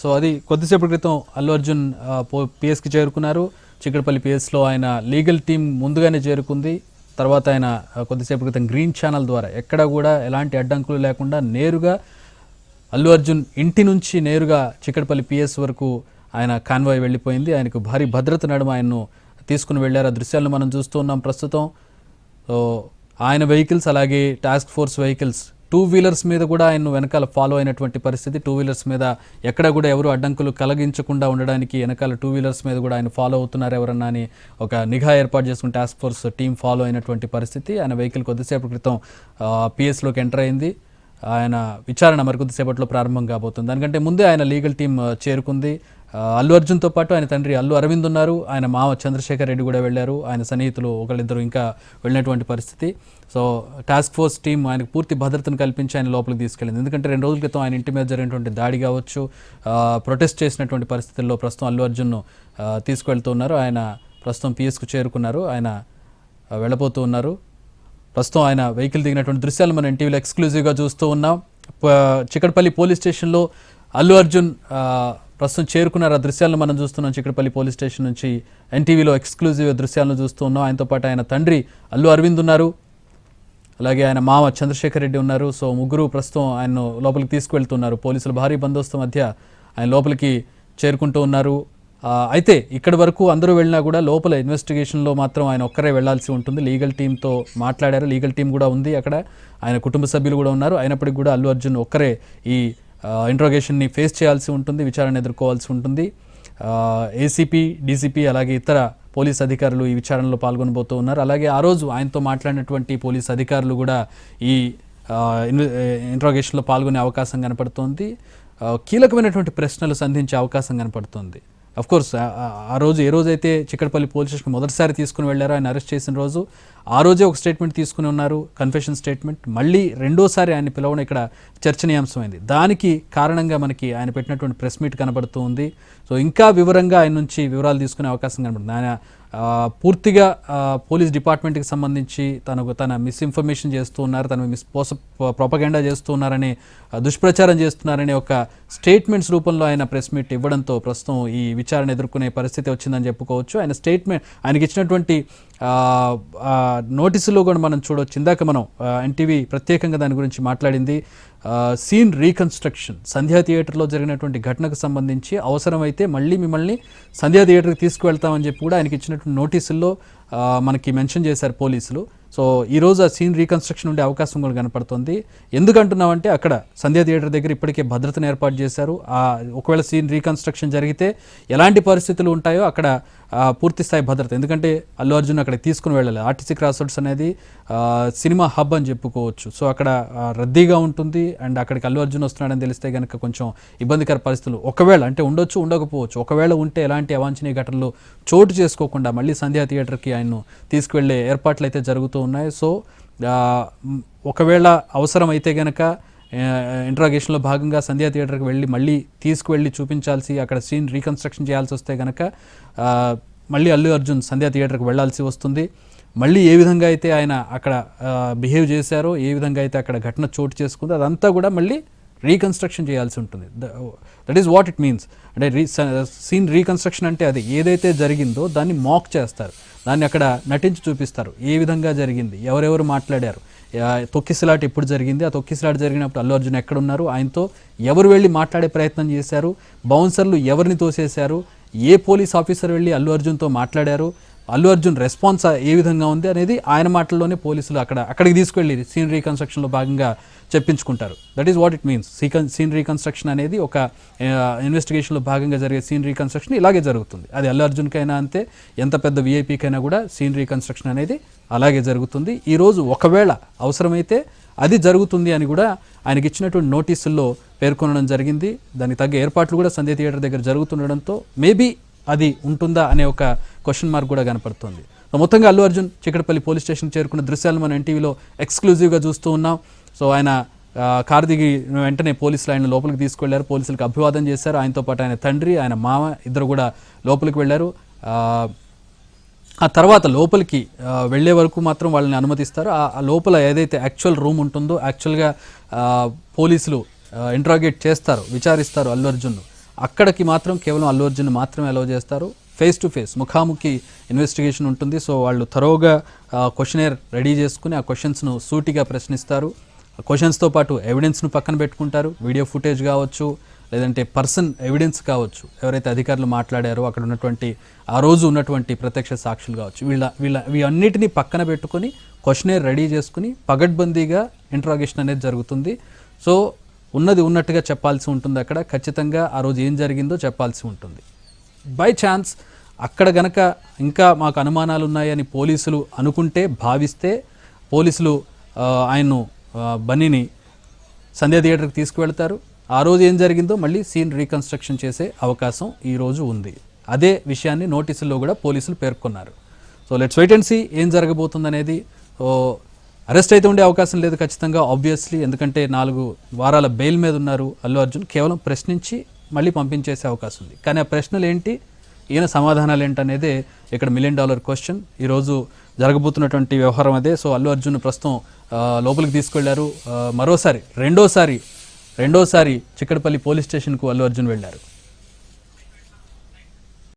So అది కొద్దిసేపటి క్రితం అల్లు అర్జున్ పిఎస్కి చేరుకున్నారు. చిక్కడపల్లి పిఎస్లో ఆయన లీగల్ టీం ముందుగానే చేరుకుంది. తర్వాత ఆయన కొద్దిసేపటి క్రితం గ్రీన్ ఛానల్ ద్వారా ఎక్కడ కూడా ఎలాంటి అడ్డంకులు లేకుండా నేరుగా అల్లు అర్జున్ ఇంటి నుంచి నేరుగా చిక్కడపల్లి పిఎస్ వరకు ఆయన కాన్వాయ్ వెళ్ళిపోయింది. ఆయనకు భారీ భద్రత నడుమ ఆయన్ను తీసుకుని వెళ్ళారు. ఆ దృశ్యాలను మనం చూస్తూ ఉన్నాం ప్రస్తుతం. సో ఆయన వెహికల్స్ అలాగే టాస్క్ ఫోర్స్ వెహికల్స్ 2 వీలర్స్ మీద కూడా ఆయన వెనకాల ఫాలో అయినటువంటి పరిస్థితి. 2 వీలర్స్ మీద ఎక్కడ కూడా ఎవరు అడ్డంకులు కలిగించకుండా ఉండడానికి వెనకాల 2 వీలర్స్ మీద కూడా ఆయన ఫాలో అవుతున్నారు ఎవరన్నా అని ఒక నిఘా ఏర్పాటు చేసుకుని టాస్క్ ఫోర్స్ టీం ఫాలో అయినటువంటి పరిస్థితి. ఆయన వెహికల్ కొద్దిసేపటి క్రితం పిఎస్లోకి ఎంటర్ అయింది. ఆయన విచారణ మరికొద్దిసేపట్లో ప్రారంభం కాబోతుంది. దానికంటే ముందే ఆయన లీగల్ టీం చేరుకుంది. అల్లు అర్జున్తో పాటు ఆయన తండ్రి అల్లు అరవింద్ ఉన్నారు. ఆయన మామ చంద్రశేఖర్ రెడ్డి కూడా వెళ్ళారు. ఆయన సన్నిహితులు ఒకళ్ళిద్దరు ఇంకా వెళ్ళినటువంటి పరిస్థితి. సో టాస్క్ ఫోర్స్ టీం ఆయనకు పూర్తి భద్రతను కల్పించి ఆయన లోపలికి తీసుకెళ్ళింది. ఎందుకంటే 2 రోజుల క్రితం ఆయన ఇంటి మీద జరిగినటువంటి దాడి కావచ్చు, ప్రొటెస్ట్ చేసినటువంటి పరిస్థితుల్లో ప్రస్తుతం అల్లు అర్జున్ను తీసుకువెళ్తూ ఉన్నారు. ఆయన ప్రస్తుతం పిఎస్కు చేరుకున్నారు. ఆయన వెళ్ళబోతూ ఉన్నారు. ప్రస్తుతం ఆయన వెహికల్ దిగినటువంటి దృశ్యాలు మనం ఎన్టీవీలో ఎక్స్క్లూజివ్గా చూస్తూ ఉన్నాం. చిక్కడపల్లి పోలీస్ స్టేషన్లో అల్లు అర్జున్ ప్రస్తుతం చేరుకున్నారు. ఆ దృశ్యాలను మనం చూస్తున్నాం. చిక్కడపల్లి పోలీస్ స్టేషన్ నుంచి ఎన్టీవీలో ఎక్స్క్లూజివ్ దృశ్యాలను చూస్తూ ఉన్నాం. ఆయనతో పాటు ఆయన తండ్రి అల్లు అరవింద్ ఉన్నారు. అలాగే ఆయన మామ చంద్రశేఖర్ రెడ్డి ఉన్నారు. సో ముగ్గురు ప్రస్తుతం ఆయన్ను లోపలికి తీసుకువెళ్తున్నారు. పోలీసులు భారీ బందోబస్తు మధ్య ఆయన లోపలికి చేరుకుంటూ ఉన్నారు. అయితే ఇక్కడి వరకు అందరూ వెళ్ళినా కూడా లోపల ఇన్వెస్టిగేషన్లో మాత్రం ఆయన ఒక్కరే వెళ్లాల్సి ఉంటుంది. లీగల్ టీంతో మాట్లాడారు. లీగల్ టీం కూడా ఉంది అక్కడ. ఆయన కుటుంబ సభ్యులు కూడా ఉన్నారు. అయినప్పటికీ కూడా అల్లు అర్జున్ ఒక్కరే ఈ ఇంట్రోగేషన్ని ఫేస్ చేయాల్సి ఉంటుంది, విచారణ ఎదుర్కోవాల్సి ఉంటుంది. ఏసీపీ, డీసీపీ అలాగే ఇతర పోలీస్ అధికారులు ఈ విచారణలో పాల్గొనబోతూ ఉన్నారు. అలాగే ఆ రోజు ఆయనతో మాట్లాడినటువంటి పోలీస్ అధికారులు కూడా ఈ ఇంట్రోగేషన్లో పాల్గొనే అవకాశం కనపడుతోంది. కీలకమైనటువంటి ప్రశ్నలు సంధించే అవకాశం కనపడుతోంది. అఫ్కోర్స్ ఆ రోజు ఏ రోజైతే చిక్కడపల్లి పోలీస్ స్టేషన్ మొదటిసారి తీసుకుని వెళ్ళారో ఆయన అరెస్ట్ చేసిన రోజు ఆ రోజే ఒక స్టేట్మెంట్ తీసుకుని ఉన్నారు, కన్ఫెషన్ స్టేట్మెంట్. మళ్ళీ రెండోసారి ఆయన పిలవడం ఇక్కడ చర్చనీయాంశమైంది. దానికి కారణంగా మనకి ఆయన పెట్టినటువంటి ప్రెస్ మీట్ కనబడుతూ ఉంది. సో ఇంకా వివరంగా ఆయన నుంచి వివరాలు తీసుకునే అవకాశం కనబడుతుంది. ఆయన పూర్తిగా పోలీస్ డిపార్ట్మెంట్కి సంబంధించి తన మిస్ఇన్ఫర్మేషన్ చేస్తూ ఉన్నారు, తన ప్రొపగెండా చేస్తూ ఉన్నారని, దుష్ప్రచారం చేస్తున్నారనే ఒక స్టేట్మెంట్స్ రూపంలో ఆయన ప్రెస్ మీట్ ఇవ్వడంతో ప్రస్తుతం ఈ విచారణ ఎదుర్కొనే పరిస్థితి వచ్చిందని చెప్పుకోవచ్చు. ఆయన స్టేట్మెంట్ ఆయనకి ఇచ్చినటువంటి నోటీసులో కూడా మనం చూడవచ్చు. ఇందాక మనం ఎన్టీవీ ప్రత్యేకంగా దాని గురించి మాట్లాడింది. సీన్ రీకన్స్ట్రక్షన్, సంధ్యా థియేటర్లో జరిగినటువంటి ఘటనకు సంబంధించి అవసరమైతే మళ్ళీ మిమ్మల్ని సంధ్యా థియేటర్కి తీసుకువెళ్తామని చెప్పి కూడా ఆయనకి ఇచ్చినటువంటి నోటీసుల్లో మనకి మెన్షన్ చేశారు పోలీసులు. సో ఈరోజు ఆ సీన్ రీకన్స్ట్రక్షన్ ఉండే అవకాశం కూడా కనపడుతుంది. ఎందుకంటున్నామంటే అక్కడ సంధ్యా థియేటర్ దగ్గర ఇప్పటికే భద్రతను ఏర్పాటు చేశారు. ఒకవేళ సీన్ రీకన్స్ట్రక్షన్ జరిగితే ఎలాంటి పరిస్థితులు ఉంటాయో అక్కడ పూర్తి స్థాయి భద్రత. ఎందుకంటే అల్లు అర్జున్ అక్కడ తీసుకుని వెళ్ళాలి. ఆర్టీసీ క్రాస్ రోడ్స్ అనేది సినిమా హబ్ అని చెప్పుకోవచ్చు. సో అక్కడ రద్దీగా ఉంటుంది. అండ్ అక్కడికి అల్లు అర్జున్ వస్తున్నాడని తెలిస్తే కనుక కొంచెం ఇబ్బందికర పరిస్థితులు ఒకవేళ అంటే ఉండొచ్చు, ఉండకపోవచ్చు. ఒకవేళ ఉంటే ఎలాంటి అవాంఛనీయ ఘటనలు చోటు చేసుకోకుండా మళ్ళీ సంధ్యా థియేటర్కి ఆయన్ను తీసుకువెళ్ళే ఏర్పాట్లు అయితే జరుగుతూ ఉన్నాయి. సో ఒకవేళ అవసరం అయితే కనుక ఇంట్రాగేషన్లో భాగంగా సంధ్యా థియేటర్కి వెళ్ళి మళ్ళీ తీసుకువెళ్ళి చూపించాల్సి, అక్కడ సీన్ రీకన్స్ట్రక్షన్ చేయాల్సి వస్తే కనుక మళ్ళీ అల్లు అర్జున్ సంధ్యా థియేటర్కి వెళ్లాల్సి వస్తుంది. మళ్ళీ ఏ విధంగా అయితే ఆయన అక్కడ బిహేవ్ చేశారో, ఏ విధంగా అయితే అక్కడ ఘటన చోటు చేసుకుందో అదంతా కూడా మళ్ళీ రీకన్స్ట్రక్షన్ చేయాల్సి ఉంటుంది. That is what it means. అంటే సీన్ రీకన్స్ట్రక్షన్ అంటే అది ఏదైతే జరిగిందో దాన్ని మాక్ చేస్తారు, దాన్ని అక్కడ నటించి చూపిస్తారు. ఏ విధంగా జరిగింది, ఎవరెవరు మాట్లాడారు, తొక్కిసలాట ఎప్పుడు జరిగింది, ఆ తొక్కిసలాట జరిగినప్పుడు అల్లు అర్జున్ ఎక్కడున్నారు, ఆయనతో ఎవరు వెళ్ళి మాట్లాడే ప్రయత్నం చేశారు, బౌన్సర్లు ఎవరిని తోసేశారు, ఏ పోలీస్ ఆఫీసర్ వెళ్ళి అల్లు అర్జున్తో మాట్లాడారు, అల్లు అర్జున్ రెస్పాన్స్ ఏ విధంగా ఉంది అనేది ఆయన మాటల్లోనే పోలీసులు అక్కడికి తీసుకెళ్ళి సీన్ రీకన్స్ట్రక్షన్లో భాగంగా చెప్పించుకుంటారు. That is what it means. Scene reconstruction అనేది ఒక ఇన్వెస్టిగేషన్లో భాగంగా జరిగే సీన్ రీకన్స్ట్రక్షన్ ఇలాగే జరుగుతుంది. అది అల్లు అర్జున్కైనా అంతే, ఎంత పెద్ద వీఐపీకైనా కూడా సీన్ రీకన్స్ట్రక్షన్ అనేది అలాగే జరుగుతుంది. ఈరోజు ఒకవేళ అవసరమైతే అది జరుగుతుంది అని కూడా ఆయనకి ఇచ్చినటువంటి నోటీసుల్లో పేర్కొనడం జరిగింది. దానికి తగ్గ ఏర్పాట్లు కూడా సంధ్యా థియేటర్ దగ్గర జరుగుతుండడంతో మేబీ అది ఉంటుందా అనే ఒక క్వశ్చన్ మార్క్ కూడా కనపడుతుంది. మొత్తంగా అల్లు అర్జున్ చిక్కడపల్లి పోలీస్ స్టేషన్ చేరుకున్న దృశ్యాలను మనం ఎన్టీవీలో ఎక్స్క్లూజివ్గా చూస్తూ ఉన్నాం. సో ఆయన కారు దిగి వెంటనే పోలీసులు ఆయన లోపలికి తీసుకెళ్లారు. పోలీసులకు అభివాదం చేశారు. ఆయనతో పాటు ఆయన తండ్రి, ఆయన మామ ఇద్దరు కూడా లోపలికి వెళ్ళారు. ఆ తర్వాత లోపలికి వెళ్ళే వరకు మాత్రం వాళ్ళని అనుమతిస్తారు. ఆ లోపల ఏదైతే యాక్చువల్ రూమ్ ఉంటుందో, యాక్చువల్గా పోలీసులు ఇంట్రాగేట్ చేస్తారు, విచారిస్తారు అల్లు అర్జున్ను. అక్కడికి మాత్రం కేవలం అల్లు అర్జున్ మాత్రమే అలౌ చేస్తారు. ఫేస్ టు ఫేస్ ముఖాముఖి ఇన్వెస్టిగేషన్ ఉంటుంది. సో వాళ్ళు థరోగా క్వశ్చనేర్ రెడీ చేసుకుని ఆ క్వశ్చన్స్ను సూటిగా ప్రశ్నిస్తారు. క్వశ్చన్స్తో పాటు ఎవిడెన్స్ను పక్కన పెట్టుకుంటారు. వీడియో ఫుటేజ్ కావచ్చు, లేదంటే పర్సన్ ఎవిడెన్స్ కావచ్చు, ఎవరైతే అధికారులు మాట్లాడారో అక్కడ ఉన్నటువంటి ఆ రోజు ఉన్నటువంటి ప్రత్యక్ష సాక్షులు కావచ్చు, వీళ్ళన్నిటినీ పక్కన పెట్టుకొని క్వశ్చనేర్ రెడీ చేసుకుని పగడ్బందీగా ఇంట్రాగేషన్ అనేది జరుగుతుంది. సో ఉన్నది ఉన్నట్టుగా చెప్పాల్సి ఉంటుంది. అక్కడ ఖచ్చితంగా ఆ రోజు ఏం జరిగిందో చెప్పాల్సి ఉంటుంది. బై ఛాన్స్ అక్కడ గనక ఇంకా మాకు అనుమానాలు ఉన్నాయని పోలీసులు అనుకుంటే, భావిస్తే పోలీసులు ఆయన్ను బన్నీని సంధ్యా థియేటర్కి తీసుకువెళ్తారు. ఆ రోజు ఏం జరిగిందో మళ్ళీ సీన్ రీకన్స్ట్రక్షన్ చేసే అవకాశం ఈరోజు ఉంది. అదే విషయాన్ని నోటీసుల్లో కూడా పోలీసులు పేర్కొన్నారు. So let's wait and see ఏం జరగబోతుందనేది. అరెస్ట్ అయితే ఉండే అవకాశం లేదు ఖచ్చితంగా, ఆబ్వియస్లీ, ఎందుకంటే 4 వారాల బెయిల్ మీద ఉన్నారు అల్లు అర్జున్. కేవలం ప్రశ్నించి మళ్ళీ పంపించేసే అవకాశం ఉంది. కానీ ఆ ప్రశ్నలు ఏంటి, ఈయన సమాధానాలు ఏంటనేదే ఇక్కడ $1 మిలియన్ క్వశ్చన్. ఈరోజు జరగబోతున్నటువంటి వ్యవహారం అదే. సో అల్లు అర్జున్ ప్రస్తుతం లోపలికి తీసుకెళ్లారు. రెండోసారి చిక్కడపల్లి పోలీస్ స్టేషన్కు అల్లు అర్జున్ వెళ్ళారు.